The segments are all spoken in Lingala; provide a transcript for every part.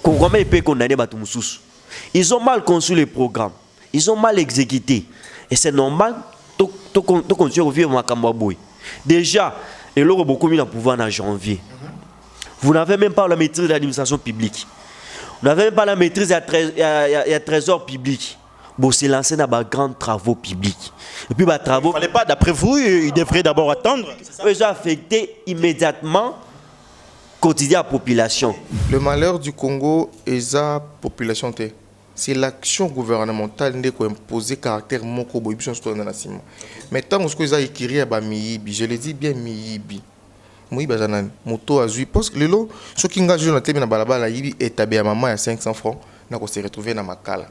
Comment ils peuvent condamner Batumoussous? Ils ont mal conçu les programmes. Ils ont mal exécuté. Et c'est normal de continuer à vivre à Kambaboui. Déjà, et là, beaucoup mis en pouvoir en janvier. Vous n'avez même pas la maîtrise de l'administration publique. Vous n'avez même pas la maîtrise du trésor public. Bon, c'est lancé dans de grands travaux publics. Et puis, travaux. Il ne fallait pas, d'après vous, il devrait d'abord attendre. Ils ont affecté immédiatement quotidien à la population. Le malheur du Congo est la population. C'est l'action gouvernementale qui a imposé caractère moko boyibison sur le nassimo. Mais tant que vous avez écrit à Miyibi, je le dis bien Miyibi. Moi, bazana moto azui parce que lelo ceux qui engagent dans la télé na balabala yibi établi à maman à 500 francs na ko se retrouver na makala.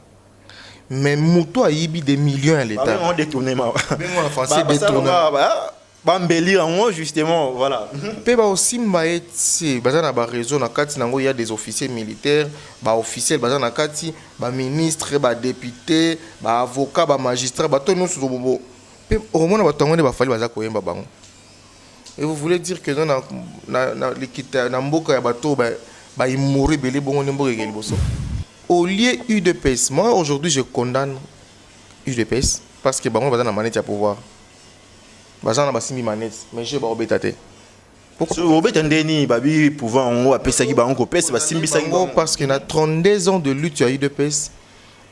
Mais moto a yibi des millions à l'état. On détourné ma. Mais moi en français détourné. Embellir en haut justement, voilà. Pe ba aussi maeti bazana ba réseau na kati nango il y a des officiers militaires, ba officiels bazana kati, ba ministres, ba députés, ba avocats, ba magistrats, ba tono so bobo. Pe au moins ba tongo ne ba fali baza koyemba bango. Et vous voulez dire que dans l'équité na mboka ya bato ba imori belé bongo nembo ngeli boso. Au lieu UDPS, moi aujourd'hui je condamne UDPS parce que bango bazana manette ya pouvoir. Bazana basimi manette mais je ba obetate. Pourquoi obetandeni babi pouvoir on appeler ça qui ba on copes basimbi ça parce qu'il y a 32 ans de lutte à UDPS.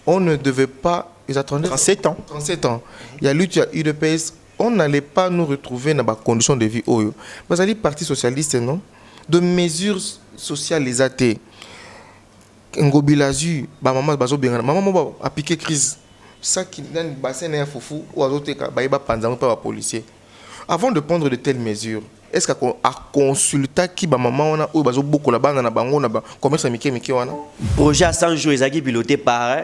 On ne devait pas ils attendaient 37 ans. 37 ans. Il y a lutte à UDPS. On n'allait pas nous retrouver dans des conditions de vie. Vous avez dit Parti socialiste, non? De mesures sociales les athées. Ngobilazu, maman a piqué crise. Ça qui est un bassin à foufou ou à d'autres cas, pendant par policier. Avant de prendre de telles mesures, est-ce qu'à consulter qui maman on a ou bazo beaucoup là-bas dans la bango na commerce miki wana? Projet à 100 jours est piloté par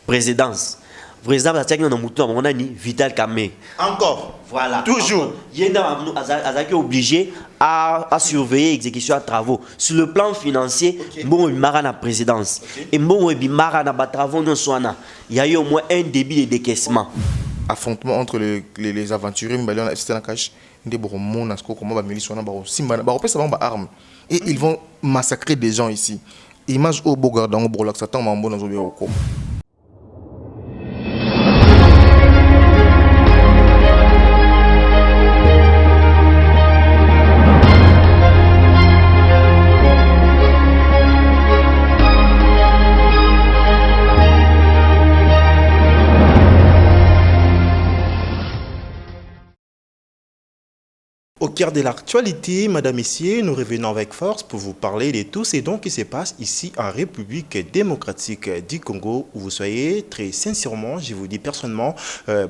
présidence. Président on a ni Vital Kamé. Encore. Voilà. Toujours. Il est obligé à surveiller l'exécution de travaux. Sur le plan financier, bon, il y a la présidence. Et bon, il y a des travaux. Il y a eu au moins un débit de décaissement. Affrontement entre les aventuriers, et ils vont massacrer des gens ici. Image au beau gardon, au Brolac, Satan, Mambo, dans le Au cœur de l'actualité, Madame, Messieurs, nous revenons avec force pour vous parler de tout ce qui se passe ici en République démocratique du Congo, où vous soyez très sincèrement, je vous dis personnellement,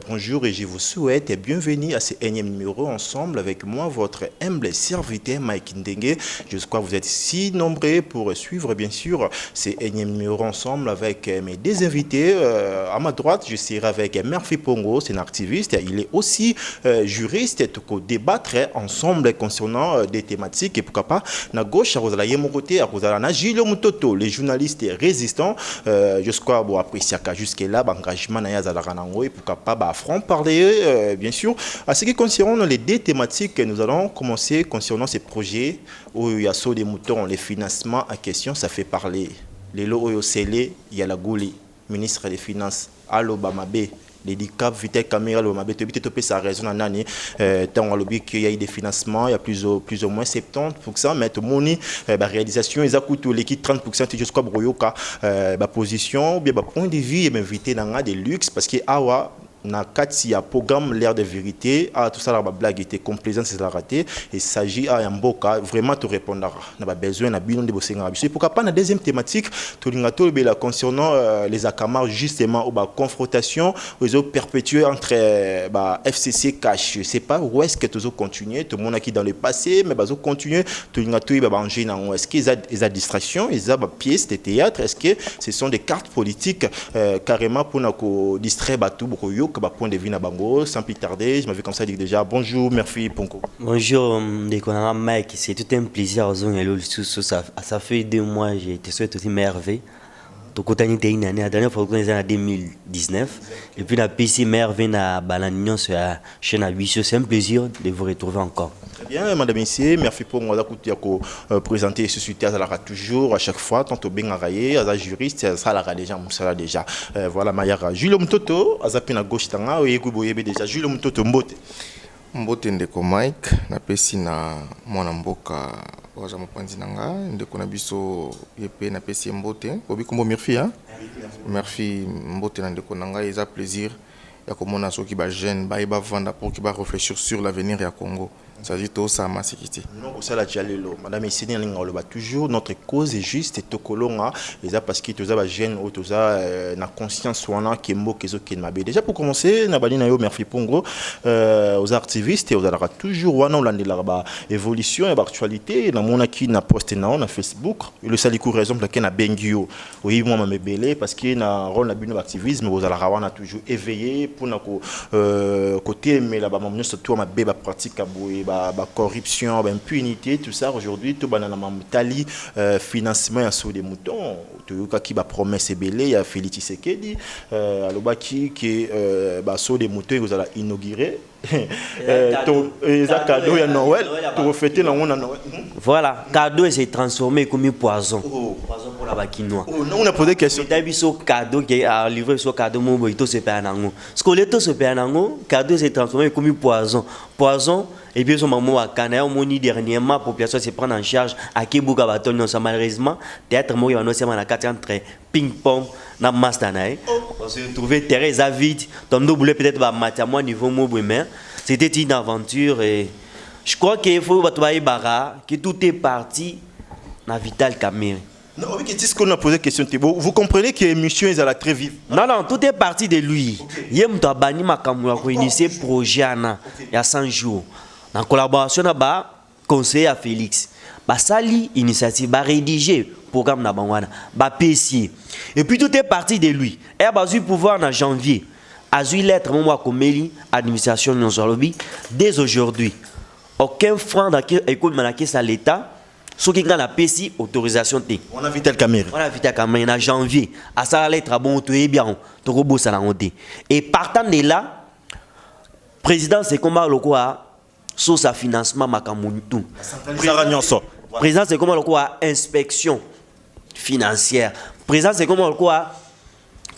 bonjour et je vous souhaite bienvenue à ce énième numéro ensemble avec moi, votre humble serviteur Mike Ndengue. Je crois que vous êtes si nombreux pour suivre bien sûr ce énième numéro ensemble avec mes deux invités. À ma droite, je serai avec Murphy Pongo, c'est un activiste, il est aussi juriste, pour débattre ensemble concernant des thématiques et pourquoi pas na gauche à Rosala Yemokote à Rosala na Gilles Mutoto les journalistes résistants je crois bon après jusqu'à là engagement na yazala ranango et pourquoi pas front parler bien sûr à ce qui concerne les deux thématiques que nous allons commencer concernant ces projets où il y a saut des moutons les financements en question ça fait parler les lots au scellé il y a la Gouli ministre des finances Allo Bamabe les DICAP, Vitel Caméra, le Mabé, ça raison en année. Tant qu'il y a eu des financements, il y a plus ou moins 70%, mais tout le monde, la réalisation, ils coûtent l'équipe 30%, jusqu'à Broyoka, la position, bien, point de vue, et invité dans des luxe, parce que Awa, na kati ya programme l'air de vérité tout ça la blague était complaisant c'est la raté et il s'agit à Mboka vraiment te répondre na ba besoin na bilan de bosenga biso pourquoi pas la deuxième thématique to lingato be la concernant les akamar justement ou ba confrontation aux perpétuer entre FCC cash je sais pas où est-ce que tu vas continuer tout le monde qui dans le passé mais bazo continuer to lingato ba banger na est-ce qu'ils a distraction ils a pièces de théâtre est-ce que ce sont des cartes politiques carrément pour na ko distraire batou beaucoup point de vue na bango sans plus tarder je m'avais comme ça dit déjà bonjour Murphy Ponko. Bonjour Mike, c'est tout un plaisir ça fait 2 mois je te souhaite aussi merveille une année. La dernière fois, on en 2019. Et puis la PC mère vient à Balanignon sur la chaîne à Bissau. C'est un plaisir de vous retrouver encore. Très bien, madame et messieurs, merci pour moi d'avoir présenter ce sujet à toujours, à chaque fois, tantôt bien arraillé, à la juriste, ça la déjà, ça la déjà. Voilà, Mayara. Julio Mtoto, à Zapina gauche, tanga, et Guboyebe déjà. Julio Mtoto, Mbote. Mbote ndeko Mike, na pesi na mwana mboka waza mopanzi nanga, ndeko na biso yepe na pesi mbote. Obi kombo Murphy, hein? Murphy mbote na ndeko nanga, eza plaisir ya komona soki ba jeune ba eba vanda pour ki ba réfléchir sur l'avenir ya Congo. Ça dit tout ça ma sécurité. Non, ça la dialelo. Madame et Seigneur, on va toujours notre cause est juste et tokolonga. Et ça parce que tous les jeunes ou tous na conscience wana qui mot kezo qui mabé. Déjà pour commencer, na bali na yo merci pongo aux activistes et aux alara toujours wana on landela ba évolution et actualité na mona qui na posté na Facebook. Le salikou raison pour laquelle na bengio. Oui, moi m'a belé parce que na rôle na bino activisme aux alara wana toujours éveillé pour na côté mais là ba mon surtout ma béba pratique à boué ba corruption, ba impunité, tout ça aujourd'hui tout banana mamtali financement à sous des moutons tout cas qui ba promesse belé il y a Félix Tshisekedi alobaki qui ba sous des moutons vous allez inaugurer cadeau ya Noël pour fêter la Noël. Voilà, cadeau s'est transformé comme un poison. Poison pour la bakinois. Non, on a posé question. D'habitude ce cadeau qui a livré ce cadeau mon boito se paye nango. Ce que l'éto se paye nango, cadeau s'est transformé comme un poison. Poison et puis son maman a canaille au moni dernièrement population se prendre en charge à Kibuga baton non ça malheureusement théâtre moi on sait na quatre entre ping pong na mastanae. On se trouvait Thérèse vide, ton double peut-être ba matamoi niveau mo mais c'était une aventure et je crois qu'il faut que tout est parti dans Vital Kamerhe. Non, oui, qu'est-ce qu'on a posé question vous comprenez que l'émission est à la très vive. Non, tout est parti de lui. Il y a un initié projet il y a 100 jours. En collaboration avec le conseiller à Félix. Sali initiative, rédiger programme na bangwana, PC. Et puis tout est parti de lui. Et a eu pouvoir en janvier. A eu lettre mon komeli administration non solobi dès aujourd'hui. Aucun franc d'écoute manakis à l'État. Ce qui est la PC autorisation T. On a Vital Kamerhe. On a Vital Kamerhe en janvier. À ça lettre bon tout est bien. Tout robot ça la honte. Et partant de là, président c'est comment le quoi sous sa financement makamuntu. Président c'est comment le quoi inspection financière. Président c'est comment le quoi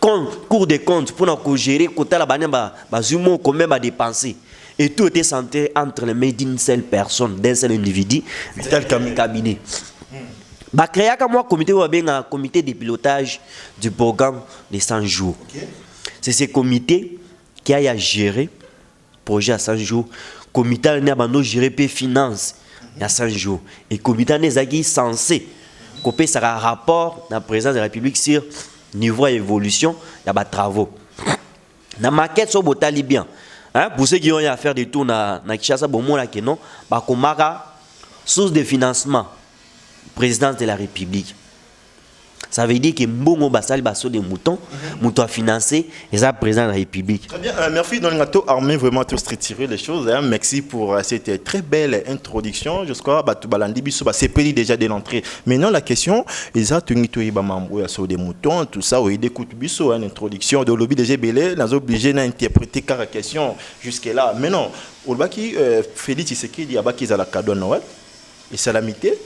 cours de compte pour nous gérer côté la banane zumo combien va dépenser. Et tout était centré entre les mains d'une seule personne, d'un seul individu, Vital cabinet. Bah créer comme moi comité ou bien un comité de pilotage du programme de 100 jours. Okay. C'est ce comité qui a géré projet à 100 jours. Comité a géré les finances à 100 jours. Et comité est censé copier ça rapport dans la présidence de la République sur niveau évolution, il y a des travaux. Dans la maquette, sur le bien. Hein? Pour ceux qui ont à faire des tours dans Kinshasa, bon, moi, là, non, bah, comme source de financement, présidence de la République. Ça veut dire que Mbongo Bassali Basso des moutons, moutons financés, et ça, président de la République. Très bien, merci dans le gâteau armé, vraiment tout structuré les choses. Hein. Merci pour cette très belle introduction. Jusqu'à Batubalandi Bissou, c'est payé déjà de l'entrée. Maintenant, la question, ils ont tenu tout des moutons, tout ça, oui, d'écoute Bissou, une introduction de lobby déjà belé, nous obligés d'interpréter car la question jusque-là. Maintenant, au baki, Félix Tshisekedi, il y a baki la cadeau Noël, et salamité.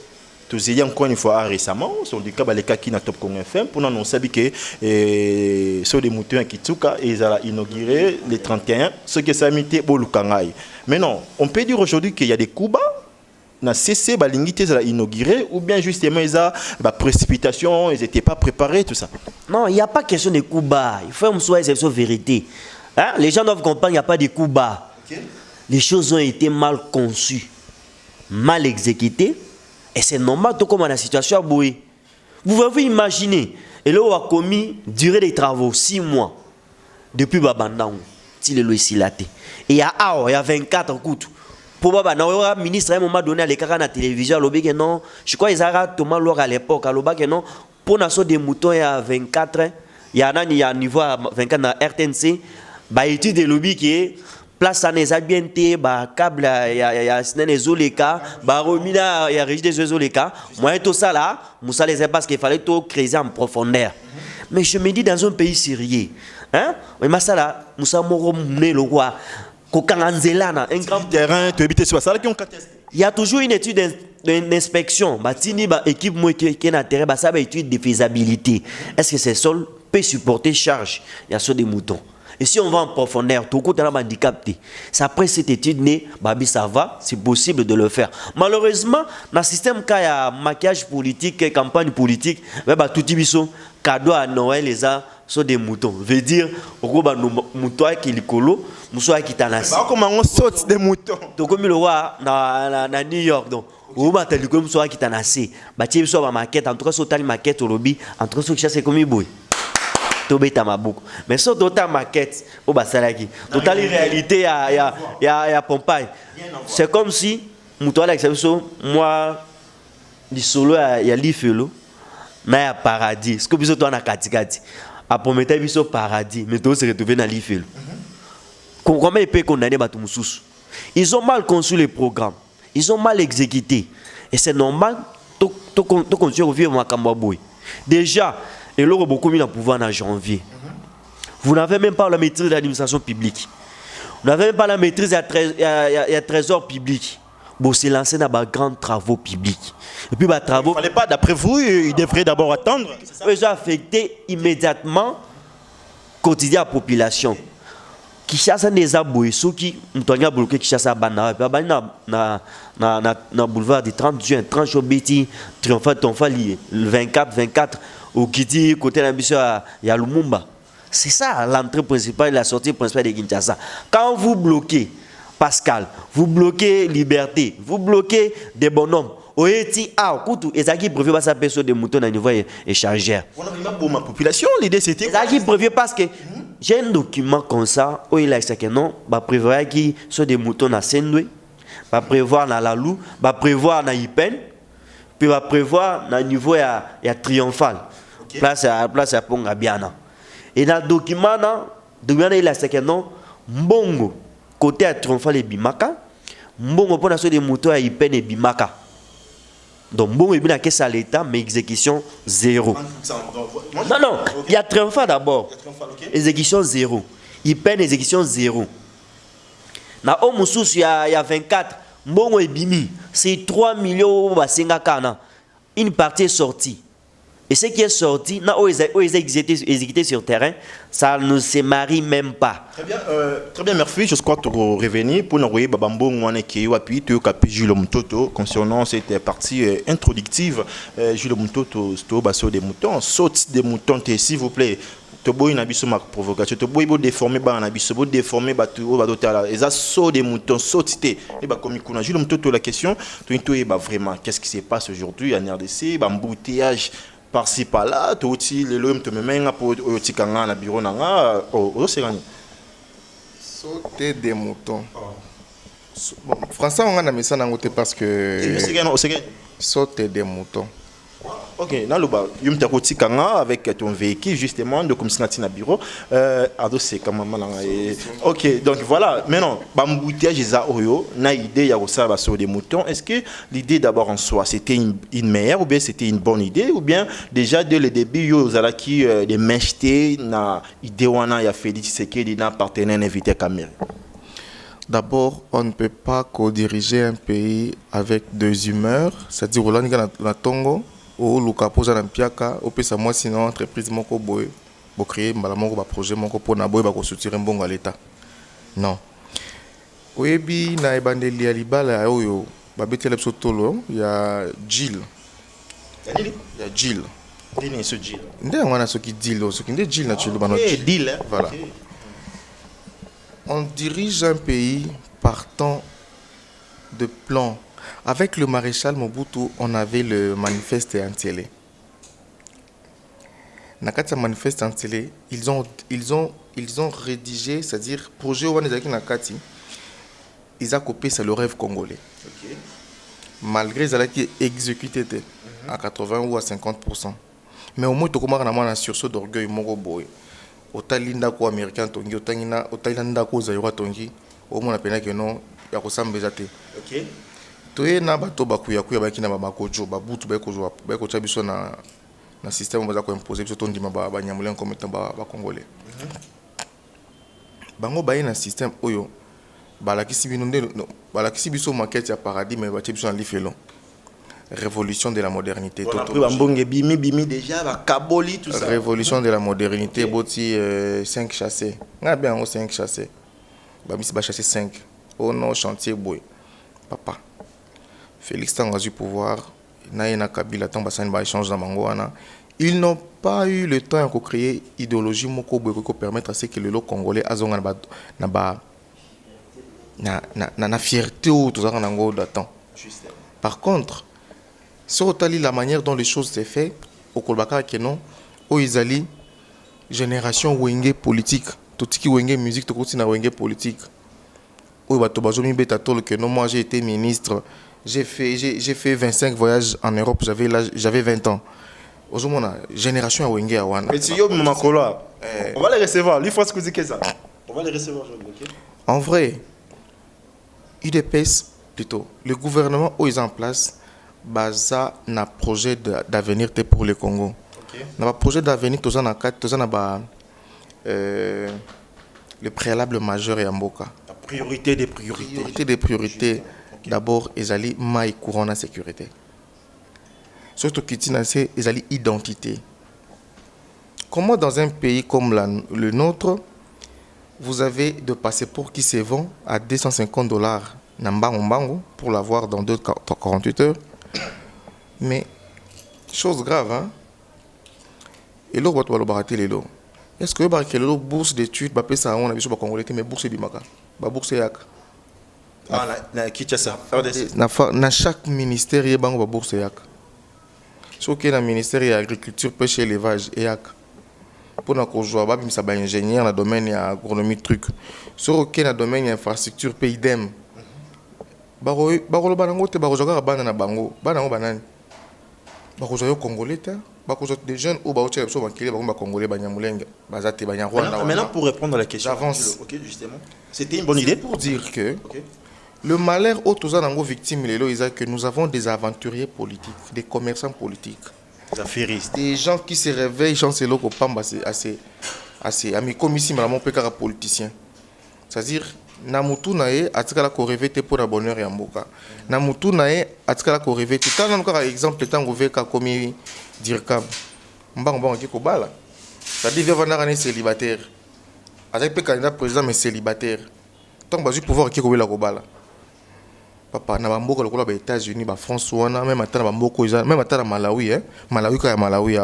Tous y encore une fois récemment, sur le cas les cas qui n'a top Congo FM pour nous annoncer que sur les moutons qui Kitsuka ils ont inauguré les 31 ce que ça a mis Bolukangai. Mais non, on peut dire aujourd'hui qu'il y a des coups bas na cessé balingité ils ont inauguré ou bien justement ils ont précipitation, ils n'étaient pas préparés tout ça. Non, il n'y a pas question de coups bas, il faut que soit exception vérité. Hein? Les gens doivent comprendre qu'il n'y a pas de coups bas. Okay. Les choses ont été mal conçues, mal exécutées. Et c'est normal, tout comme dans la situation à Boué. Vous pouvez imaginer, et là, on a commis durée des travaux 6 mois depuis Babandang, il est là. Et il y a 24 coups. Pour Babandang, le ministre à un moment donné à l'écran de la télévision, il non, je crois qu'ils ont Thomas Lor à l'époque, il non, pour nous des moutons, il y a 24, il y a un niveau à 24 dans RTNC, bah, étude de lobby qui est. Place à les habientés, câble, il y a les zoleka, romina, il y a régi des zoleka. Moi, tout ça là, Moussa les parce qu'il fallait tout creuser en profondeur. Mais je me dis dans un pays sérieux, hein? Mais masala, Moussa Moro Mne le roi, Kokanganzelana, un grand terrain, tu habites sur ça qui ont contesté. il y a toujours une étude d'inspection. Batini, équipe qui est dans terrain, ça va étude de faisabilité. Est-ce que ces sols peuvent supporter charge? Il y a sur des moutons. Et si on va en profondeur, tout le monde est handicapé. C'est après cette étude, ça va, c'est possible de le faire. Malheureusement, dans le système, quand il y a maquillage politique, campagne politique, tout le monde cadeau à Noël, les a sur des moutons. Veut dire, au gros, moutons qui est colo, moutons qui est en Comment on saute des moutons? Donc, comme le roi dans New York, donc, au bas, tu comme ça qui est en assez. Tu es sur maquette, en tout cas, sur ta maquette au lobby, en tout cas, sur chasse comme il bouille. Mais sur d'autres maquettes, au Bassalaki, total réalité, il y a Pompaille. C'est comme si, moi, du solo, il y a l'ifelo, mais il y a paradis. Ce que vous avez Katikati. À Prométhée, il y a paradis, mais tu se retrouver dans l'ifelo. Comment ils peuvent condamner Batumoussous? Ils ont mal conçu les programmes, ils ont mal exécuté. Et c'est normal, tu continues à vivre à Kambaboui. Déjà, et là, beaucoup mis en pouvoir en janvier. Vous n'avez même pas la maîtrise de l'administration publique. Vous n'avez même pas la maîtrise du trésor public. Vous s'est lancé dans de grands travaux publics. Et puis, travaux. Il ne fallait pas, d'après vous, il devrait d'abord attendre. Ils ont affecté immédiatement le quotidien de la population. Qui chasse des aboués, ceux qui ont bloqué qui chasse à Bana, puis na boulevard du 30 juin, 30 Chobeti, Triomphal, le 24, au Kiti, côté de la mission, il y a Lumumba. C'est ça l'entrée principale et la sortie principale de Kinshasa. Quand vous bloquez Pascal, vous bloquez Liberté, vous bloquez des bonhommes, Oeti, Koutou, et ça qui prévient pas sa personne de moutons à niveau échangère. On a vraiment pour ma population, l'idée c'était. Ça qui prévient parce que. J'ai un document comme ça, où il a dit que non, va prévoir qu'il soit des moutons à Sendoué, va prévoir dans la Lou, va prévoir dans Ipen, puis va prévoir dans le niveau à Triomphal, okay. place à Pongabiana. Et dans le document, il a dit que non, Mbongo, côté à Triomphal et Bimaka, Mbongo pour des moutons à Ipen et Bimaka. Donc, bon, il y a à l'État, mais exécution zéro. Non, il y a Triomphal d'abord. Exécution zéro. Il peine exécution zéro. Na Omoussous, il y a 24. Bon, et Bimi, c'est 3 millions de une partie est sortie. Et ce qui est sorti, ils exécuté sur terrain, ça ne se marie même pas. Très bien, merci. Je crois que tu revenir pour nous envoyer Babambo Mouane qui appuie tu as Jules Moutoto concernant cette partie introductive. Jules Moutoto, c'est basso des moutons, saute des moutons, s'il vous plaît. Tu as une abysse ma provocation. Tu as déformé un abysse, déformé et ça saute des moutons, saute et comme il Jules Moutoto la question, tu vraiment qu'est-ce qui se passe aujourd'hui en RDC, embouteillage par-ci par-là, tu aussi les lois te mènent pour tikanga na bureau nanga c'est gagné. Sauter des moutons. Bon, français on a mis ça dans côté parce que sauter des moutons. Ok, dans le bas, il y a un tikanga avec ton véhicule justement de comme ça na bureau ado c'est quand même ok, donc voilà, maintenant bambouteillage za oyo na idée ya ça sur des moutons. Est-ce que l'idée d'abord en soi c'était une meilleure ou bien c'était une bonne idée ou bien déjà dès le début yo zala qui des mechté na idée wana ya Félix Tshisekedi na partenaire invité Cameroun? D'abord, on ne peut pas co-diriger un pays avec deux humeurs, c'est-à-dire au la Tongo ou luka poza na piaka au pesa moi sinon entreprise moko boy bo créer mbala moko ba projet moko pona boy ba ko soutien mbongo à l'état. Non. Oyebi na ebandeli ya libala oyo ba betele sotolo ya Jill. Ya Jill. Dini ce Jill. Ndé ngwana soki Jill soki ndé Jill na tshilo bano. Deal. Voilà. Okay. On dirige un pays partant de plans. Avec le maréchal Mobutu, on avait le manifeste Antiélé. Nakata manifeste Antiélé, ils ont rédigé, c'est-à-dire projet Wanezaki Nakati, ils ont copié c'est le rêve congolais. Okay. Malgré ça qui est exécuté à 80 ou à 50%. Mais au moins tu commences à avoir un sursaut d'orgueil moroboy. Otalinda ko américain tongi, otalinda ko zaïrois tongi, au moins on appelle que non, ya ko sambezate. OK. Toye na bato bakuya bakina bakojo babutu bakojo bakocha biso na na système baza ko imposer biso to ndima ba nyamuleng comme étant ba congolais bango baye na système oyo balakisi bino nde balakisi biso maquette ya paradis mais batie biso na lifelon révolution de la modernité bimi déjà ba kaboli tout ça révolution de la modernité boti 5 chassés nga bien 5 chassés ba misi ba chasser 5 au non chantier boy papa Félix Tango a eu pouvoir na Kabila tant basani ba échange na bango wana ils n'ont pas eu le temps de créer idéologie moko boy ko permettre à ce que le lot congolais azonga na fierté ou tout ça nango d'attend par contre si on regarde la manière dont les choses se fait au Kolbaka Kenon au Izali génération wenge politique tout qui wenge musique tout continue wenge politique au Batobazomi Betatol que non moi j'ai été ministre j'ai fait 25 voyages en Europe j'avais 20 ans aujourd'hui génération wenge awana mais si yo makola on va les recevoir lui faut ce que dit que ça on va les recevoir OK en vrai UDPS plutôt le gouvernement où ils en place baza na projet d'avenir pour le Congo. Okay. Na projet d'avenir tous en quatre tous en ba le préalable majeur et Mboka. La priorité des priorités. Priorité des priorités. Okay. D'abord ezali mai courant na sécurité. Surtout kitina c'est ezali identité. Comment dans un pays comme le nôtre vous avez de passeports qui se vendent à $250 na mbango pour l'avoir dans 48 heures. Mais, chose grave, hein? Et là, on va barater les lots. Est-ce que vous avez bourse d'études, on a vu sur le Congolais, mais bourse de Bimaka, bourse de Yak. Ah, qui t'a ça? Dans chaque ministère, il y a une bourse de Yak. Sauf que dans le ministère de l'agriculture, pêche et élevage, et Yak. Pour nous, je suis ingénieur dans le domaine de l'agronomie, truc. Sauf que dans le domaine de l'infrastructure, pays d'em. Barolo banango te barojoka bana na bango banango banani bakozo congolais te bakozo des jeunes ou baoche biso bakile ba congolais banyamulenge bazate banyarwanda. Maintenant pour répondre à la question j'avance. OK justement c'était une bonne idée pour dire que le malheur au tozanango victime lelo est que nous avons des aventuriers politiques des commerçants politiques des affairistes des gens qui se réveillent chancelo ko pamba assez ami commissi malamon pekara politicien c'est-à-dire Namutu nae atikala ko revete pour la bonheur ya mboka. Namutu nae atikala ko revete. Tant encore exemple tango veka komi dirkam. Mbango ki ko bala. Ça dit vivre na célibataire. Avec pe candidat président mais célibataire. Tant bazu pouvoir ki ko bela ko bala. Papa na bamboka lokola ba États-Unis ba France wana même atana bamboko même atana Malawi Malawi ka ya Malawi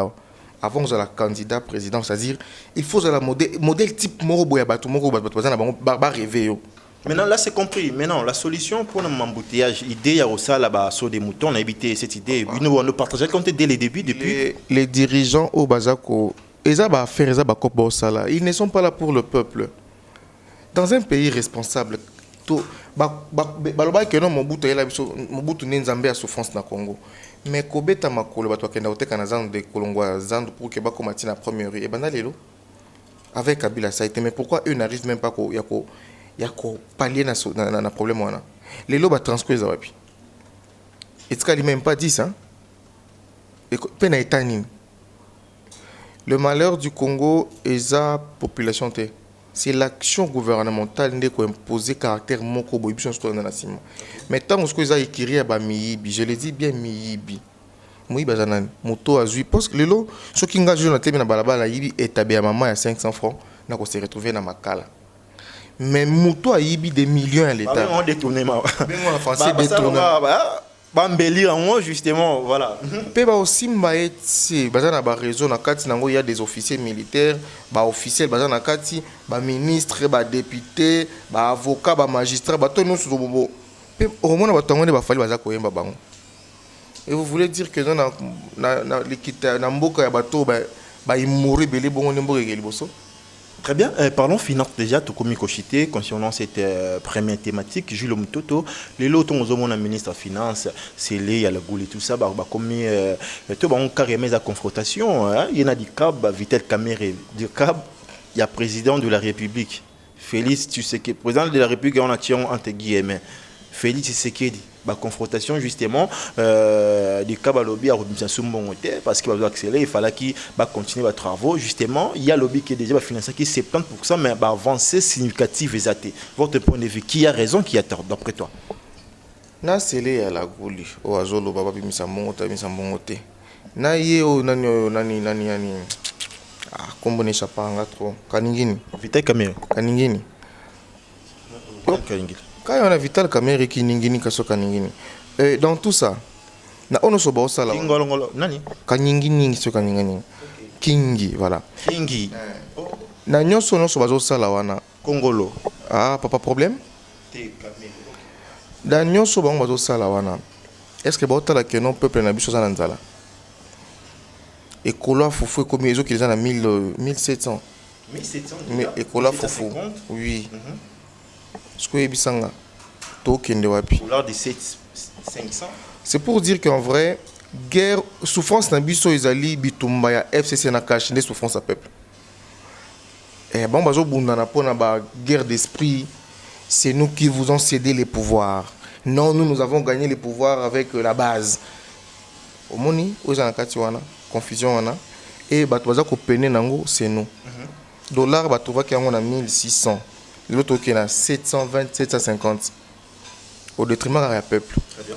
avant de la candidat président, c'est-à-dire il faut la modèle type moro boya batu moko batu ba rêver. Maintenant là c'est compris. Maintenant la solution pour l'embouteillage, idée ya ça là-bas sur des moutons, on a évité cette idée. Nous partageons compte dès les débuts depuis les dirigeants au Bazako, ils ne sont pas là pour le peuple. Dans un pays responsable, tout baloba que non Mobutu est là Mobutu nzambe a souffrance na Congo. Mais kobeta makolo bato akenda oteka na zando de kolongwa zando pour que bakomati na première rue et banalelo avec Kabila ça a été mais pourquoi eux n'arrivent même pas yako pallier na problème wana lelo ba transcrire za wapi et ça même pas dit ça et pena etani le malheur du Congo et sa population té c'est l'action gouvernementale qui a imposé caractère moko boyibison sur la nation. Mais tant que vous avez écrit à Miyibi, je le dis bien Miyibi. Moyibi zanan moto azui parce que lelo ceux qui engagent dans la balabala yibi établi à maman à 500 francs n'a ko se retrouver dans makala. Mais moto a yibi des millions à l'état. On détourné ma. Mais moi en français détourné. Bambeli en moi justement voilà. Pe ba aussi maeti bazana ba réseau na kati nango il y a des officiers militaires, ba officiels bazana kati, ba ministres, ba députés, ba avocats, ba magistrats, ba tono su bobo. Pe au moins ba tongo ne ba fali baza koyemba bango. Et vous voulez dire que na l'équité na mboka ya bato ba imori belé bongo nembo ke liboso? Très bien. Parlons finance déjà, tout comme Kochité, concernant cette première thématique. Jules Mutoto, les lots ont un ministre des Finances, c'est il y a le goût et tout ça, comme tout on carrément la confrontation. Il y en a du CAB, Vitel Kamere, du CAB, il y a président de la République, Félix Tshisekedi, président de la République en action entre guillemets, Félix Tshisekedi. la confrontation justement du cas lobby à Robinson Sumbongote parce qu'il va accélérer, il fallait qu'il va continuer les travaux. Justement, il y a lobby qui est déjà financé qui 70%, mais avancée significative exacte. Votre point de vue, qui a raison, qui a tort d'après toi? Na sele ya la goli o azolo baba bimisa mbongo te. Na ye o nani kombo ne chapanga trop. Kaningini. Vital Kamerhe. Kaningini. Quand on a Vital Kamerhe qui ningini kaso kaningini. Dans tout ça, na ono so ba sala. Kingolongolo nani? Kaningini so kaningini. Kingi voilà. Kingi. Na nyoso no so bazo sala wana. Congolo. Ah papa problème? Dans nyonso bango bazo sala wana. Est-ce que baotala que non peuple na biso za nzala? Et Kola Foufou comme ils ont qu'ils en a 1700. 1700. Et Kola Foufou. Oui. Ce que Ebisanga. Tokende wapi. Pour l'heure de 500. C'est pour dire qu'en vrai, guerre, souffrance na biso ezali bitumba ya FCC na cache des souffrances à peuple. Et bon bazo bundana pona ba guerre d'esprit. C'est nous qui vous ont cédé les pouvoirs. Non, nous avons gagné les pouvoirs avec la base. Au moni, aux anakatiwana, confusion wana. Et batoza ko peine nango, c'est nous. Dollar batova qui on a 1600. L'autre qui a 720, 750. Au détriment du peuple. Très bien.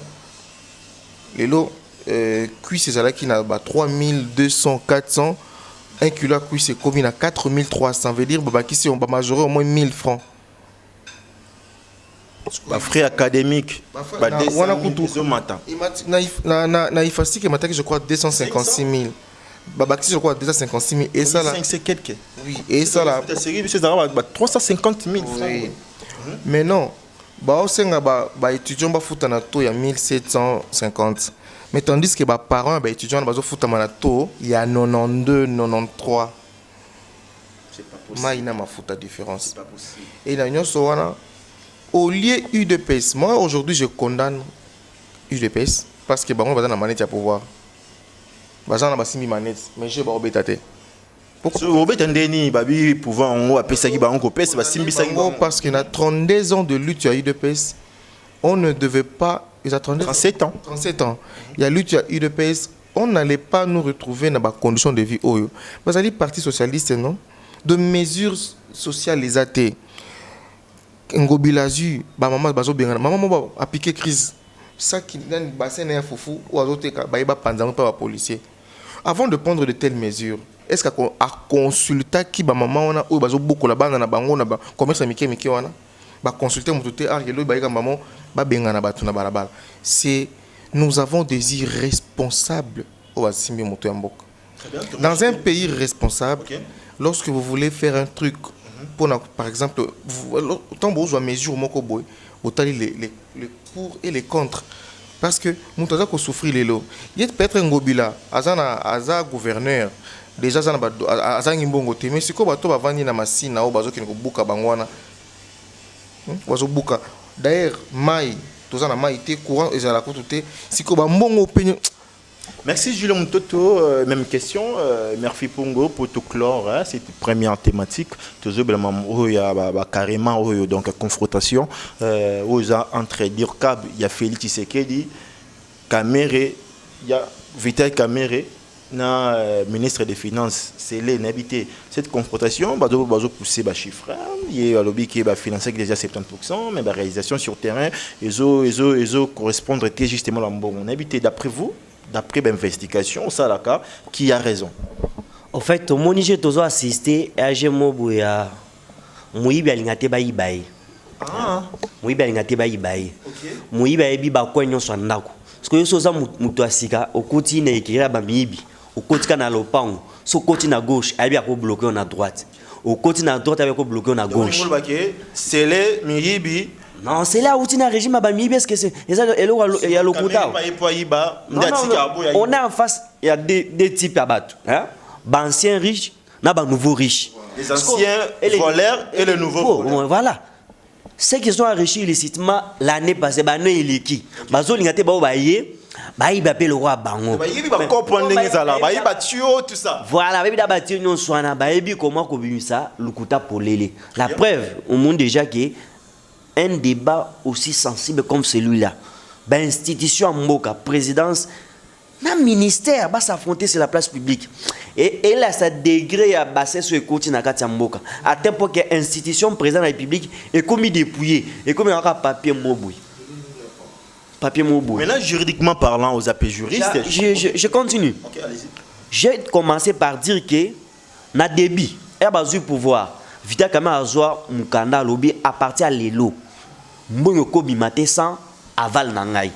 Les lots, cuit c'est là qui n'a 3200, 400. Un kilo cuit c'est combien à 4300. Veut dire bah qui c'est on va majorer au moins 1000 francs. Bah frais académiques. Bah 200 000 matin. Na ifasi que matin je crois 256 000. Bah je crois 256 000 et ça là. 5 c'est quelques. Oui et ça là. La série monsieur Zara bah 350 000 francs. Oui. Mais non. Bah au senga bah étudiant ba futa na to ya 1750. Mais tandis que bah parents bah étudiant ba zo futa na to il y a 92 93. C'est pas possible. Maïna ma futa différence. C'est pas possible. Et la nyonso wana au lieu UDPS, moi aujourd'hui je condamne UDPS parce que on va dans la manette à pouvoir. Bazana basimi manette, mais je vais obétater. Pourquoi obétandeni babi pouvoir en haut appeler ça qui ba on copé c'est simbi ça parce qu'il y a 32 ans de lutte à UDPS, on ne devait pas ils attendaient 37 ans. 37 ans. Il y a lutte à UDPS, on n'allait pas nous retrouver dans des conditions de vie oyo. Parce que le parti socialiste non de mesures sociales les athées. Ngobilazu ba maman bazo bengana maman ba appliquer crise ça qui dans bassin na fofu ou azote ka ba panzano pa policier avant de prendre de telles mesures est-ce qu'à consulter qui ba maman ona ou bazo boko la banga na bango na ba commerce mike wana ba consulter mutote argelo ba ka maman ba bengana batu na balabala c'est nous avons des irresponsables au basimbi moto ya mboka dans un pays responsable lorsque vous voulez faire un truc par exemple, tant que vous avez mesure, vous avez les pour et les contre. Parce que nous avons souffert les lots. Il y a peut-être un gobila, un gouverneur, déjà un imbongo, mais c'est quoi tu vas vendre na machine au bazo qui ne buka bangwana. Wazo d'ailleurs, maï, tout ça na maï té courant et ça la coûte té. Si quoi mbongo opinion. Merci Julien Mtoto, même question. Merci Pongo pour tout clore, hein, cette première thématique. Toujours il y a carrément donc confrontation entre Dirkab, il y a Félix Tshisekedi, Kamerhe, il y a Vital Kamerhe, ministre des Finances, c'est l'inhabité. Cette confrontation, va pousser les chiffres. Il y a un lobby qui est financé déjà 70%, mais la réalisation sur terrain, ils correspondent justement à mon habité. D'après vous? D'après l'investigation, ça là qui a raison. En fait, au moment où j'ai assisté à Jemobuya, Mouibi alingate ba ibai. Ah. Mouibi alingate ba ibai. Mouibi ebi ba kwa nyonso ndako. Parce que yoso za mutu asika okoti na ekira ba mibi. Okoti kana lopango. So koti na gauche, ebi ako bloquer na droite. Okoti na droite ebi ako bloquer na gauche. C'est les mibi. Non, c'est là où tu as un régime à Bamibi, parce que c'est ça, il y a le quota. On a en face, il y a des types à battre. Hein? Anciens riches, il y a des nouveaux riches. Les anciens voleurs et les nouveaux voleurs. Voilà. Ceux qui sont enrichis illicitement l'année passée, il est qui? Bazo l'ingate ba obaye, ba il appelle le roi Bango. Ba comprendre ngizala, ba ba tuo tout ça. Voilà, ba ba battu non soana, ba ebi comment ko bimisa le quota pour lélé. La preuve, au monde déjà que un débat aussi sensible comme celui-là, bah institution mboka présidence na ministère va s'affronter sur la place publique et là ça degré à basser sur écoute na kati mboka à tel point que institution président de la République est comme dépouillé et comme un papier moboui. Maintenant, juridiquement parlant, aux AP juristes... Je continue. Okay, allez-y. J'ai commencé par dire que, na débit, il y a besoin de pouvoir. Vita kama azwa mukanda lobby à partir à l'élo. Mbongo bimate sans aval nangai.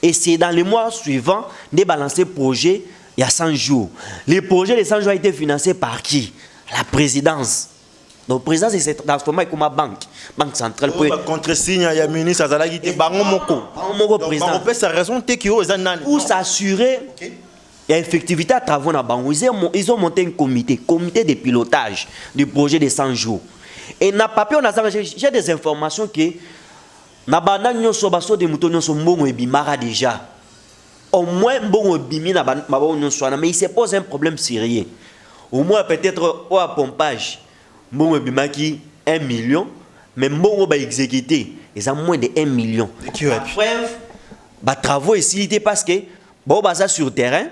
Et c'est dans les mois suivants, de balancer projet, il y a 100 jours. Les projets de 100 jours ont été financés par qui? La présidence. Donc, président, c'est transformé comme une banque centrale. Contre-signe, il y a ministre, il y a Bango Moko. président. On peut sa raison, pour s'assurer il y a effectivité à travaux dans Bango. Ils ont monté un comité de pilotage du projet de 100 jours. Et na papier, j'ai des informations que na banane nyonso baso de mouton nyonso mbongo ebimara déjà. Au moins mbongo ebimi na banane nyonso mais il se pose un problème sérieux. Au moins peut-être au pompage. Mbongo bimaki 1 million, mais mbongo ba exécuté, ils ont moins de 1 million. Preuve, ba travaux ici parce que bon basa sur terrain,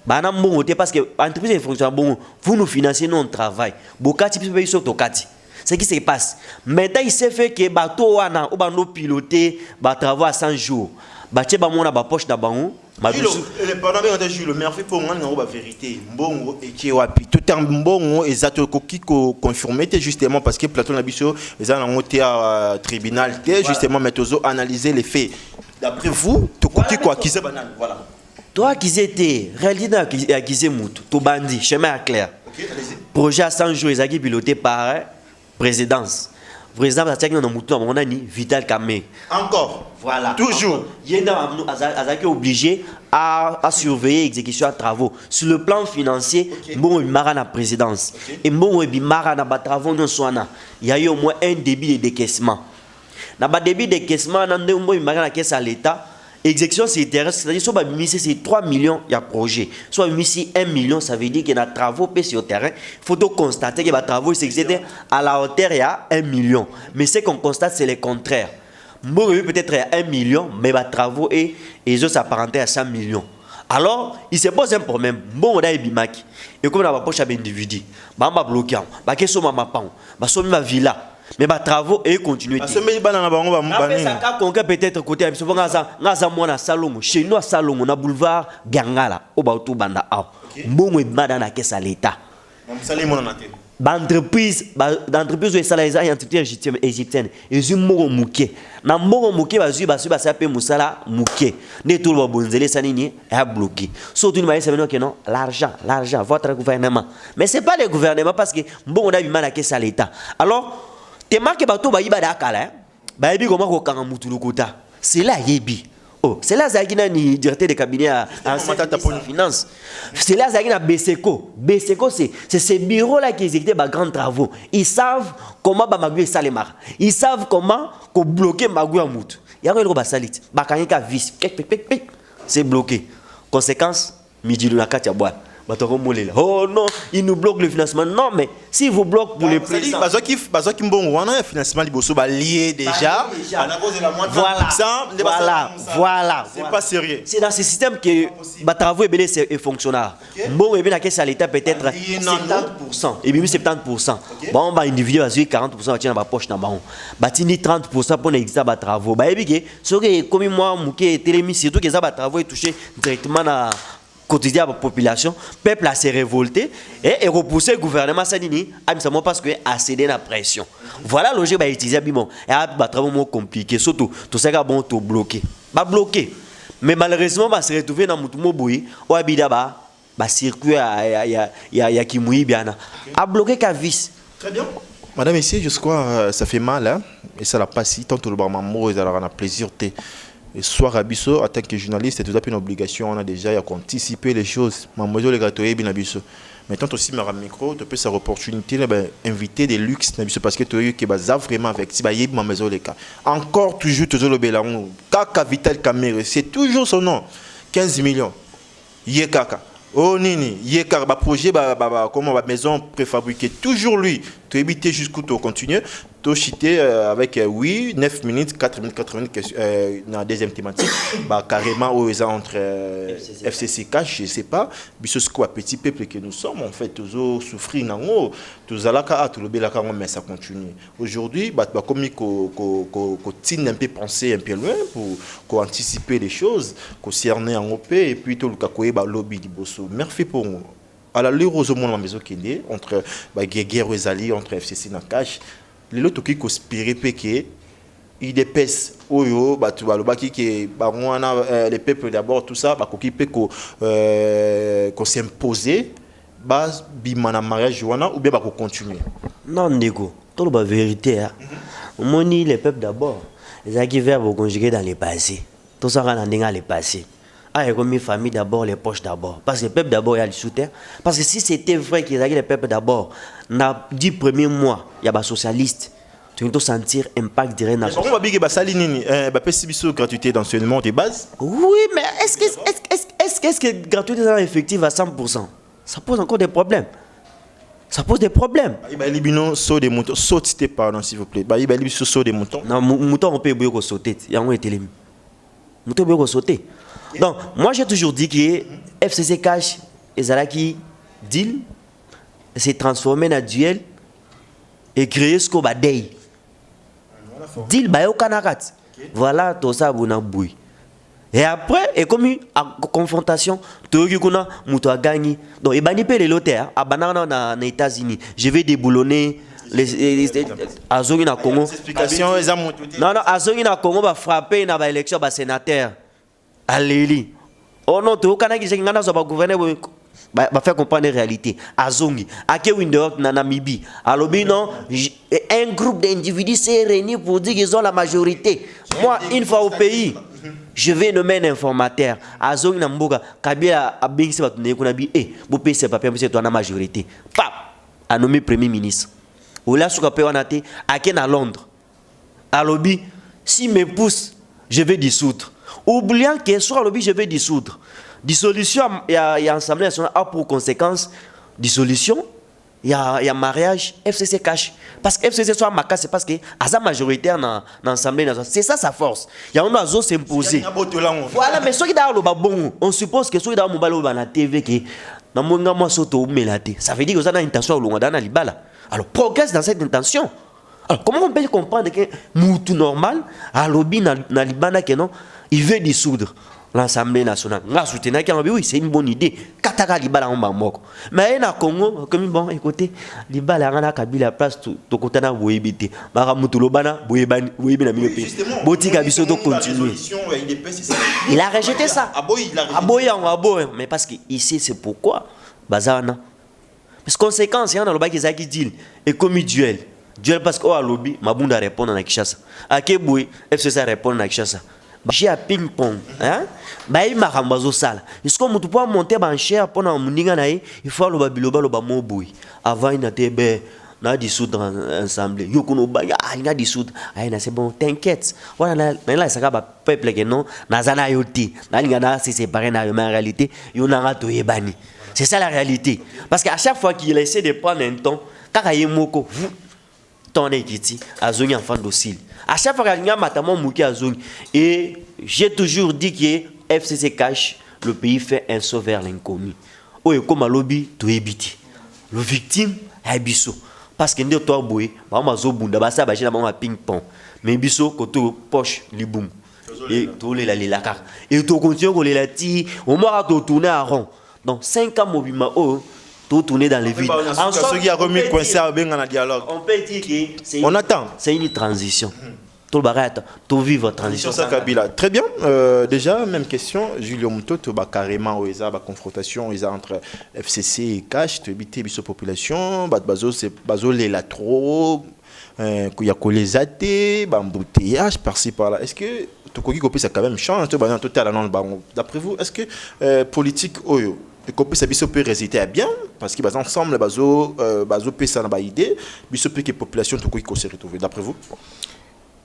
ba na mbongo parce que entreprise de fonction bon, vous nous financez non travail. Bokati peut sur tokati. Ce qui se passe. Maintenant il s'est fait que bateau wana ou ba no piloter ba travaux à 100 jours. Ba tie ba mona ba poche na bango. Le pendant que je le merci pour moi la vérité mbongo et qui wapi tout un mbongo exact qui confirmé justement parce que Platon Nabiso ils ont monté à tribunal justement mettre analyser les faits d'après vous tout qui quoi qui c'est banane voilà toi qui étais réalité qui c'est mutu tout bandi chemin clair projet à 100 jours ils ont piloté par présidence. Président Azaki na mutu na mona ni Vital Kamerhe. Encore. Voilà. Toujours. Yenda Azaki obligé à surveiller l'exécution de travaux. Sur le plan financier, bon bimara na présidence. Et bon bimara na ba travaux non soana. Il y a eu au moins un débit de décaissement. Na ba débit de décaissement na ndembo bimara na caisse à l'État. Exécution sur terrain, c'est-à-dire soit c'est 3 millions il y a projet. Soit 1 million, ça veut dire qu'il y a des travaux sur le terrain. Il faut donc constater que les travaux s'excèdent à la hauteur il y a 1 million. Mais ce qu'on constate c'est le contraire. Peut-être il y a 1 million, mais les travaux et les autres s'apparentent à 100 millions. Alors, il se pose un problème. Bon, on a bimaki. Et comme on a poche à l'individu, on va bloquer. On va qu'est-ce qu'on m'a pas. On va ma villa. Mais les travaux et continuer. Peut-être côté chez nous à Salomon, on a boulevard Gangala, au Bautou Banda. Bon, et dans la caisse à l'État. D'entreprise où ça les entreprises égyptiennes ils ont moro muke na moro muke bazu ba sape musala muke ne tout le bonzele sanini est bloqué surtout nous savons que non l'argent votre gouvernement mais c'est pas le gouvernement parce que bon on a eu mal à caisse à l'État alors te marque bato ba yiba dakala ba yebi comment ko kanga mutulu kota c'est là yebi. Oh, c'est là Zagina ni directeur de cabinet à finance. C'est là Zagina Beseko. Beseko c'est ces bureaux là qui exécutent des grands travaux. Ils savent comment Bamagui Salemar. Ils savent comment bloquer Magui Amout. Il y a un gros salit. Bakanyeka vis. C'est bloqué. Conséquence, midi de la Katia bois. Oh non, il nous bloque le financement. Non, mais si vous bloquez pour les prix. Financement lié déjà. Voilà. C'est pas sérieux. C'est dans ce système que les travaux est fonctionnaire. Bon, et bien la caisse à l'État peut-être 70%. Et bien 70%. Bon, bah individu va jouer 40% dans ma poche. Bah tini 30% pour l'exercice de travaux. Bah et bien, ce que comme moi, mouké télémis, surtout que ça va travaux est touché directement à quotidien à la population, le peuple a s'est révolté et repoussé le gouvernement Sanini parce que a cédé la pression. Voilà le logique va utiliser bimon et a travaux compliqué surtout tout ça bon tout bloqué. Ba bloqué. Mais malheureusement va se retrouver dans mutumo boui ou abida ba circuit ya kimui bien a bloqué ka vis. Très bien. Madame ici je crois ça fait mal hein et ça l'a pas si tant le barmamo ils aura plaisir té. Et soir à Bisso, en tant que journaliste, c'est tout à fait une obligation. On a déjà anticipé les choses. Mademoiselle le gâteau est bien à Bisso. Maintenant aussi, ma micro, tu peux cette opportunité d'inviter des luxe parce que tu as qui basa vraiment avec si baïb mademoiselle le cas. Encore toujours le Bélaron. Kaka Vital Kamerhe, c'est toujours son nom. 15 millions. Yekaka. Oh nini, Yekaka, projet, comment maison préfabriquée. Toujours lui. Tu as évité jusqu'où tu continues. chité avec oui 9 minutes 4 minutes 4 minutes dans la deuxième thématique bah carrément aux entre FCC cash je sais pas biso quoi petit peuple que nous sommes en fait toujours souffrir nango tous alaka tout le belaka mais ça continue aujourd'hui bah comme qu'on tine un peu penser un peu loin pour anticiper les choses qu'on cerner en OP et puis tout le kakoye bah lobby di bosso merci pour à la lure aux hommes maison qui entre bah guerre ezali entre FCC na cash les autres qui conspirent péké il dépasse oyo ba tu ba le baki que ba wana les peuples d'abord tout ça ba qui peut qu'on s'imposer ba bimana mariage wana ou bien ba continuer non ndeko tout la vérité hein moni les peuples d'abord les qui verbes conjugués dans les passés tout ça dans les passés ah, comme une famille d'abord, les poches d'abord. Parce que le peuple d'abord, il y a le soutien. Parce que si c'était vrai qu'ils avaient le peuple d'abord, dans les 10 premiers mois, il y a des socialistes. Tu dois sentir impact direct dans la société. On va dire que ça ligne, gratuité d'enseignement de base. Oui, mais est-ce que gratuité est effective à 100%? Ça pose encore des problèmes. Ça pose des problèmes. Il y a des saut des moutons. Sautez, pardon, s'il vous plaît. Il y a des saut des moutons. Non, mouton, on peut sauter. Il y a un été mouton, on peut sauter. Donc, moi j'ai toujours dit que FCC Cash et Zalaki deal s'est transformé en duel et créé ce qu'on va dire. Deal ba yo kanakat. Voilà tout ça buna boui. Et après et comme une confrontation, tout qui kuna muto a gagné. Donc et bani pe les lotaires à banana na États-Unis. Je vais déboulonner les azongi na Congo. Explication non azongi na Congo va frapper na ba élection ba sénateur. Alléli. Oh non, tu as dit que le gouvernement va faire comprendre la réalité. Azongi, Ake Window, Namibie. Alors, non, un groupe d'individus s'est réuni pour dire qu'ils ont la majorité. Moi, une fois au pays, je vais nommer un informateur. Azongi Namboga, Kabila a bien dit que vous payez ces papiers, vous êtes la majorité. Pap, a nommé Premier ministre. Ou là, ce qu'on peut en acheter, Ake à Londres. Alors, si me pousse, je vais dissoudre. Oubliant que soit lobby je vais dissoudre. Dissolution, il y a Assemblée nationale a pour conséquence dissolution, il y a mariage, FCC cash. Parce que FCC soit macasse, c'est parce que à sa majoritaire dans l'Assemblée nationale. C'est ça sa force. Il y a un oiseau s'imposer. Voilà, mais ceux qui dans le bon, on suppose que ceux qui dans le TV qui dans mon moi soto melate. Ça veut dire que vous avez une intention au dans libala. Alors progresse dans cette intention. Alors comment on peut comprendre que moutou normal à lobby dans libana que non il veut dissoudre l'Assemblée nationale. Oui, c'est une bonne idée. Kataka libala en bamoko. Mais na Congo, comme bon, écoutez, libala ngana kabila place to kotana boyebité. Mara mutulobana boyebani boyebina miopé. Botika biso to continuer. Il a rejeté ça. Aboy mais parce que ici c'est pourquoi bazana. Parce conséquence il y a dans le bac qui dit et comme duel. Duel parce que au lobby mabunda répond à Kinshasa. Akeboui FCC répond à Kinshasa. J'ai un ping-pong. Hein? Bah, il m'a rambazo sale. Est-ce qu'on peut pas monter en chair pendant un il faut le babiloba le bamoboui. Avant, il n'a pas dissoudre ensemble. Yokuno baya, il a dissoudre. Ah, c'est bon, t'inquiète. Voilà, là, ça va peuple que non, Nazana yoti. Là, il y a c'est séparé dans la réalité. Il y a tout yebani. C'est ça la réalité. Parce qu'à chaque fois qu'il essaie de prendre un ton, quand il y a moko, ton équité, azongi enfant docile. À chaque fois qu'il y a matamon mouki azongi. Et j'ai toujours dit que FCC cache, le pays fait un saut vers l'inconnu. Oye comme à lobby, tu es le victime est biso. Parce que nous toi boy, bah on zo bunda, bah ça bah j'ai la ping pong. Mais biso côté poche liboum. Et tout les la car. Et tu continues qu'on les la ti, au moins tu tourner à rond. Donc 5 ans mobile oh. Tout tourner dans les vides. En somme, qui a remis coincé à bien dans dialogue. On peut dire que c'est une transition. Tout le barrette, tout vivre transition. Très bien. Déjà, même question. Julio Mouto, tu as carrément la confrontation entre FCC et Cash, tu as la population, bazo les la trop, il y a les athées, embouteillage par-ci par-là. Est-ce que tu ça quand même change d'après vous, est-ce que politique oyo et que ça peut résister à bien parce que ensemble bazo peut ça na idée biso peut que population tout qui se retrouver d'après vous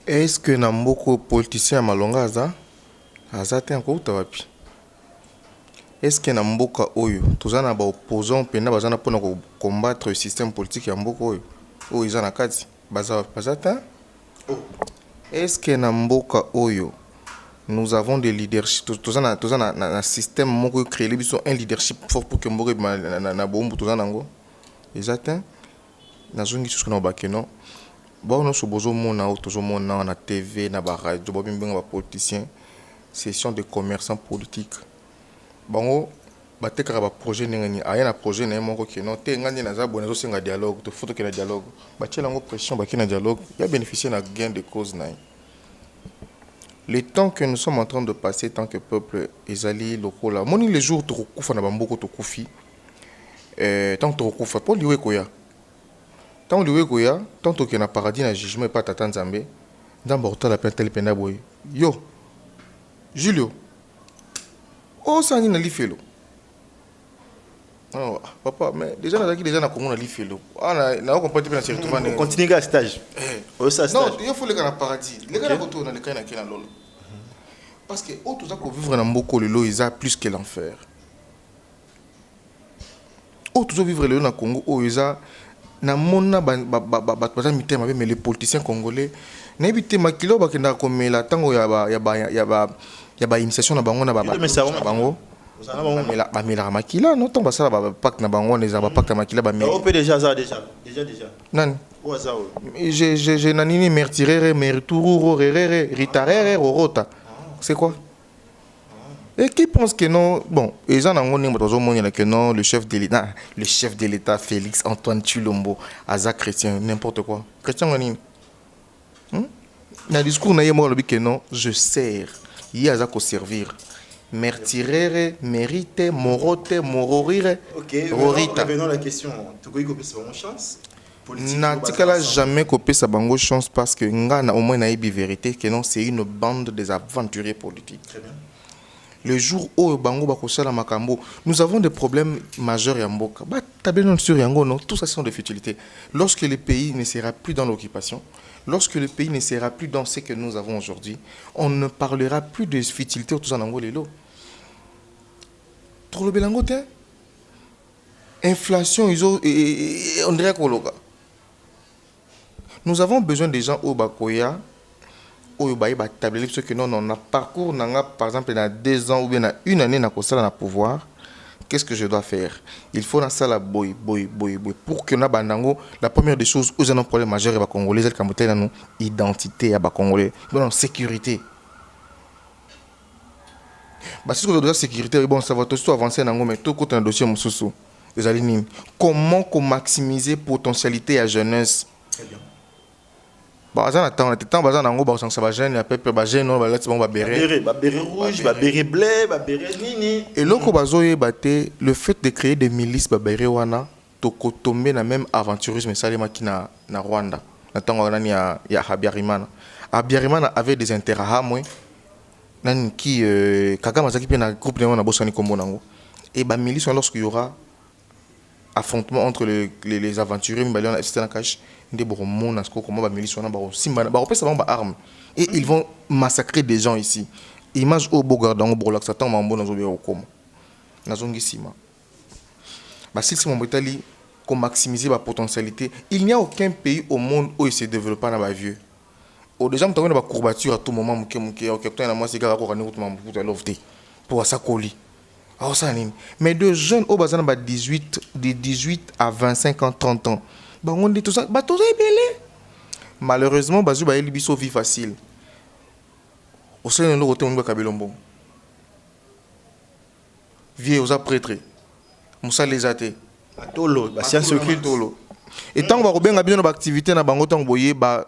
est-ce que na mboko politicien malonga aza te encore tawapi est-ce que na mboka oyo tozana na ba opposant pena bazana pona ko combattre le système politique ya mboko oyo oyo izana kati Bazata. Est-ce que na mboka oyo nous avons des leaderships, tout ça un système moko créé un leadership fort pour que mboka na bombu tout ça nango. Exact. Na zongi tout ce qu'on a baké non. Bon non so bozo mona o toujours mona na TV na ba radio bo bimbenga ba politiciens, session de commerçants politiques. Bango batekaka ba projet nengani aya na projet na moko ke non te ngandi na za bona zo senga dialogue to foto ke na dialogue. Ba tshela ngo pression ba ke na dialogue, ya bénéficier na gain de cause na. Le temps que nous sommes en train de passer tant que peuple ezali lokola. Moni les jours to kufa na bamboko to kufi. Tant to kufa pour liwe koya. Tant liwe koya, tant que na paradis na jugement et pas tata nzambe. Ndamba otala pentel penda boy. Yo. Julio. Oh ça ni na lifelo. Oh, papa, mais déjà na Congo na lifelo. Ah na comprendre bien c'est retrouver. On continue à stage. Non, il faut les gars na paradis. Les gars na retour na les gars na kena lolo. Parce que tout ça qu'on vivre dans mboko lelo ils a plus que l'enfer. Tout ça vivre lelo na Congo ils a na mona ba mitema mais les politiciens congolais na ebité makilo ba kenda komela tango ya ba initiation na bango na bango. Bamela makila non tant basala ba pacte na bango les ba pacte makila ba on peut déjà. nan j'ai nanini mertirere merturu rerere ritarere rorota c'est quoi et qui pense que non bon ils en ont ngoni bato monela que non le chef de l'État Félix Antoine Tshilombo aza chrétien n'importe quoi chrétien ngoni na discours na yemo lobi que non je sers y aza ko servir mertirere mérite morote mororire rorita. Revenons à la question. Tu connais que c'est une chance Natikala jamais copé sa bango chance parce que nga au moins na ibi vérité que non c'est une bande des aventuriers politiques. Très bien. Le jour où bango bakosala makambo, nous avons des problèmes majeurs ya mboka. Ba tabelon sur yango non, tout ça sont des futilités. Lorsque le pays ne sera plus dans l'occupation, lorsque le pays ne sera plus dans ce que nous avons aujourd'hui, on ne parlera plus de futilités tout ça nango lelo. Trop le belango te. Inflation on dirait kologa. Nous avons besoin des gens au Bakoya, au Baïba tabler ce que non, on a parcours, par exemple, dans 2 ans ou bien dans 1 année, on a pouvoir. Qu'est-ce que je dois faire? Il faut dans ça la boy. Pour que nous la première des choses, où un problème majeur, et Congolais, c'est qu'on identité à Congolais, non, sécurité. Si on a la sécurité, bon, ça va tout avancer dans mais tout côté un dossier, comment maximiser potentialité à jeunesse? Très bien. Bazan attend temps bazan nango ba sang ba jeune ya pepe ba jeune ba lati bon ba béret rouge ba béret bleu ba béret nini et loko bazoye baté le fait de créer des milices ba béret wana to kotomber na même aventurisme salema ki na Rwanda na tango nani ya Habyarimana avait des intérêts à moi nani ki Kagame zaki pe na groupe na bosani kombo nango et ba milice lorsqu'il y aura affrontement entre les aventuriers mbalion etc. cache des boromons à ce comment ba milice wana ba simba ba repesa ba armes et ils vont massacrer des gens ici image au bogardango borlax attend mambo na zobe okoma na zongi sima ba si mon Italie comme maximiser la potentialité il n'y a aucun pays au monde où il se développe na ba vieux au déjà m'ta ba courbature à tout moment muke ok na moi c'est gars ko kana ko mambo pour lofté pour sa coli. Mais de jeunes au bazan de 18 à 25 ans, 30 ans, on dit tout ça, tout ça est belé. Malheureusement, bazou ba eli biso vie facile. Au sein de l'autre on kabelombo. Vieux aux prêtres. Moussa les athées. Tolo, ba science occulte tolo. Et tant ba robenga bino ba activité na bango tant boyer ba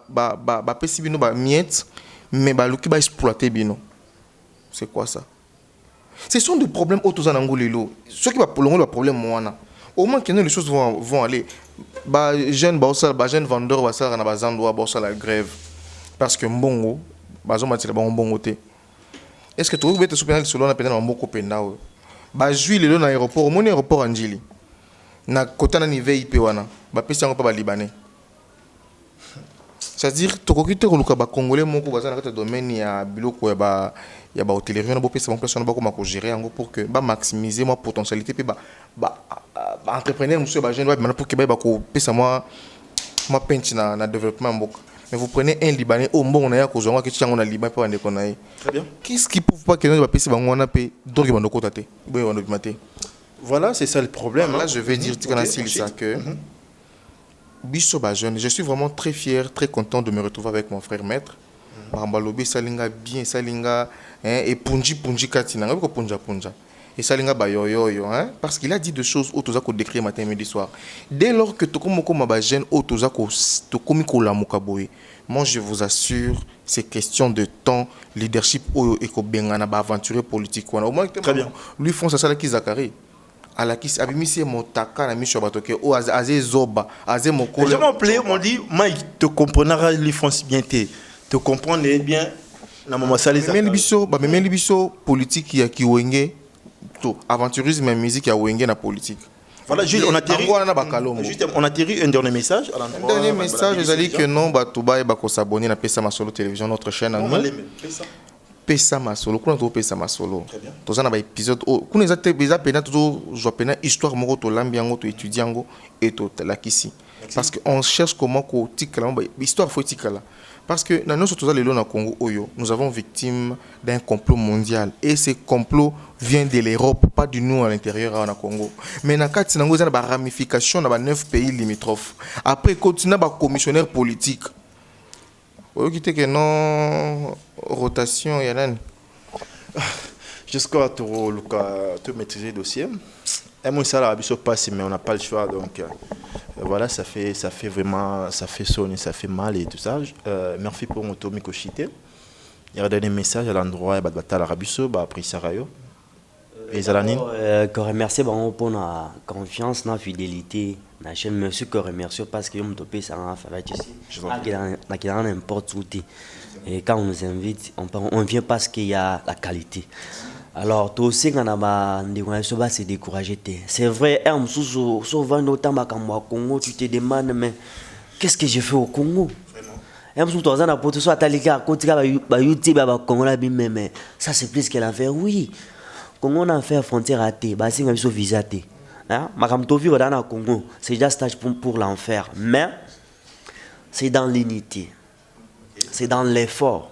pesi bino ba miette mais ba luki ba exploiter bino. C'est quoi ça? Ce sont des problèmes autour de l'Angolilo. Ce qui va prolonger le problème, au moins que les choses vont aller. Jeunes vendeurs vont la grève. Parce que bon, est-ce que tu veux être soupenaire selon la peine en beaucoup pena? Juillet dans l'aéroport, mon aéroport Angeli. Na côté na niveau IP wana, pesi pas libanais. C'est-à-dire to kokite ko luka ba congolais moko bazana kata domaine ya biloko ya ba hôtellerie na bo pesa mon place na ba ko gérer ngo pour que ba maximiser ma potentialité pe ba entrepreneur monsieur ba jeune ba pour que ba ko pesa moi ma penche na développement mboka. Mais vous prenez un Libanais au bon on a kozonga que tu as Liban pour ande konaï. Très bien. Qu'est-ce qui prouve pas que nous va passer bangona pe donc ils vont nous tate. Bon on maté. Voilà, c'est ça le problème. Là je vais dire ça que biso ba jeune, je suis vraiment très fier, très content de me retrouver avec mon frère maître. Bambalobi salinga bien salinga et punji katina ngako punja. Et salinga ba yo hein parce qu'il a dit des choses autour ko décrire matin midi soir. Dès lors que tokomoko ma ba jeune autour ko to komi ko la mukaboy. Moi je vous assure, c'est question de temps, leadership et ko bengana ba aventurer politique au moins très bien. Lui font ça qui Zakari. ala kisi abimisi motaka na misho batoke o azé zoba azé mokolo. Les gens m'ont dit Mike te comprendra les France bien te comprendre bien na mama salisa. Mais libiso politique ya kiwenge to aventurisme et musique ya wenge na politique. Voilà, Jules, on atterrit. On atterrit un dernier message. Un dernier message, je dis que non, Batouba et Bako s'abonner à Pesa Masolo Télévision, notre chaîne. Pesa Masolo, qu'on a Pesa Masolo. Tous un épisode. Qu'on a déjà pénat toujours, je pénat histoire moro to lambiango to étudiango et to la kisi. Parce qu'on cherche comment qu'on tique là, histoire faut tique là. Parce que dans notre les lois Congo Oyo, nous avons victime d'un complot mondial et ce complot vient de l'Europe, pas du nous à l'intérieur en Congo. Mais dans quatre il y a des ramifications dans 9 pays limitrophes. Après continue ba commissionnaire politique. Vous quittez que non rotation y a là. Jusqu'à te maîtriser le dossier. Et moi ça la biso passe mais on n'a pas le choix donc voilà ça fait vraiment ça fait sonner ça fait mal et tout ça. Merci pour mon Tommy Kochité. Il y a des messages à l'endroit de la Rabiso bah après Sarayo. Et Zalanine. Que remercier pour la confiance, la fidélité. La chaîne merci que remercie parce que me topé ça en faveur ici. N'importe où. Et quand on nous invite, on vient parce qu'il y a la qualité. Alors, tout aussi, quand on a c'est découragé. C'est vrai, souvent, notamment quand moi au Congo, tu te demandes, mais qu'est-ce que j'ai fait au Congo? Mais ça, c'est plus qu'elle a fait. Oui, Congo, on a fait frontière à thé, c'est un visa. Congo, c'est déjà stage pour l'enfer. Mais c'est dans l'unité, c'est dans l'effort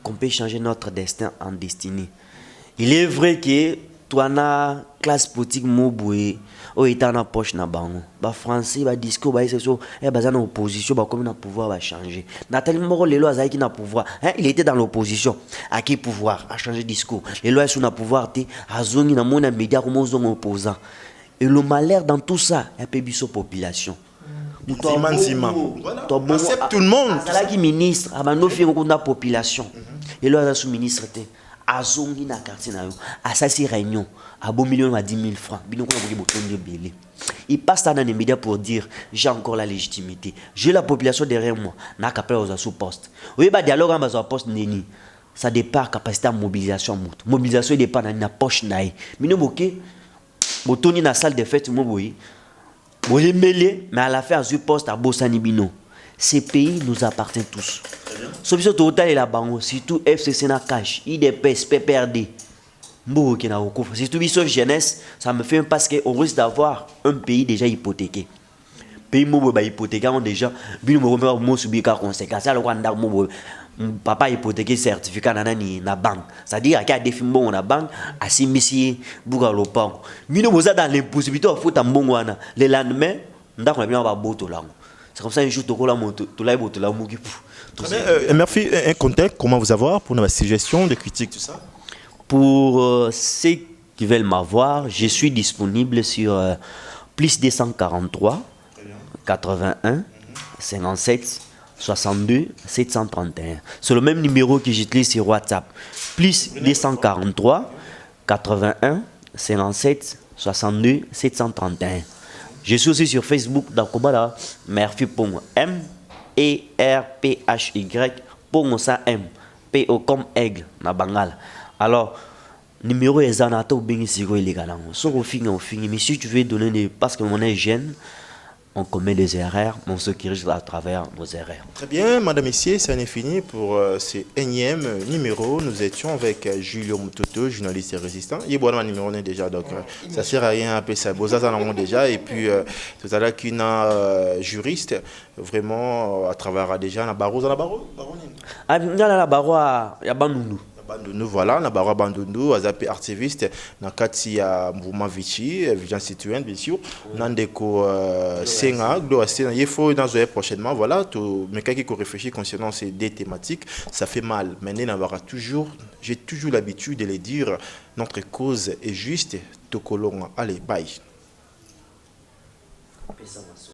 qu'on peut changer notre destin en destinée. Il est vrai que toi na classe politique moboué au état na poche na bango ba français ba discours ba c'est et ba na opposition ba comme na pouvoir va changer Nathalie Moro les lois qui na pouvoir il était dans l'opposition à qui pouvoir a changer discours les lois sont na pouvoir té azongi na mona média comme aux opposants et le malheur dans tout ça est peu biso population accepte tout le monde ça qui ministre abano fi ko na population les lois sous ministre té azongi na quartier na yo asasi réunion à bon million à 10 000 francs il passe dans les médias pour dire j'ai encore la légitimité, j'ai la population derrière moi na capable aux sous poste oui ba dialogue en bas poste neni ça dépend capacité à mobilisation dépend na poche naï mino boké botoni na salle de fête mo boyi boye mêlé mais à la fin à poste à Bosani Bino. Ces pays nous appartiennent tous. Sauf que total et la banque, surtout FCC na cash, IDPS, PPRD. Surtout biso jeunesse, ça me fait parce qu'on risque d'avoir un pays déjà hypothéqué. Pays mo ba hypothéqué on déjà, bino mo subir ka conséquences. Alors quand mo papa hypothéqué certificat na banque. C'est-à-dire qu'il y a des films bon na banque, asimisi buga lopango. Bino mo za dans l'impossibilité de foutre mbongo wana. Le lendemain, ndako na bino ba boto lango. C'est comme ça un jour merci. Un contact, comment vous avoir pour nos suggestions, des critiques, tout ça? Pour ceux qui veulent m'avoir, je suis disponible sur plus 243 81 57 62 731. C'est le même numéro que j'utilise sur WhatsApp. Plus 243 81 57 62 731. Je suis aussi sur Facebook dans Kobala, Murphy Pongo, M-E-R-P-H-Y, Pongo ça M, P-O comme aigle, na Bangal. Alors, numéro est Zanato Bengi Sigo illégal. Sauf au fini, mais si tu veux donner des. Parce que mon est jeune, on commet des erreurs, mais on se corrige à travers nos erreurs. Très bien, madame, messieurs, ça en est fini pour ce énième numéro. Nous étions avec Julio Mutoto, journaliste et résistant. Il est bon, le numéro est déjà, donc ça ne sert à rien à appeler ça. Bozaza l'avons déjà. Et puis, tout à l'heure, qu'une juriste, vraiment, à travers déjà, la barreau, Ah, il y a la barre, il y a Bandundu. Bandundu, voilà, na barra Bandundu, azapi activiste, na kati ya mouvement Vichy, vigilance citoyenne, bien sûr, nandeko Senga, Glo Asena, il faut dans un prochainement, voilà, tout, mais quelqu'un qui réfléchit concernant ces deux thématiques, ça fait mal. Maintenant, j'ai toujours l'habitude de les dire, notre cause est juste, Tokolonga, allez, bye.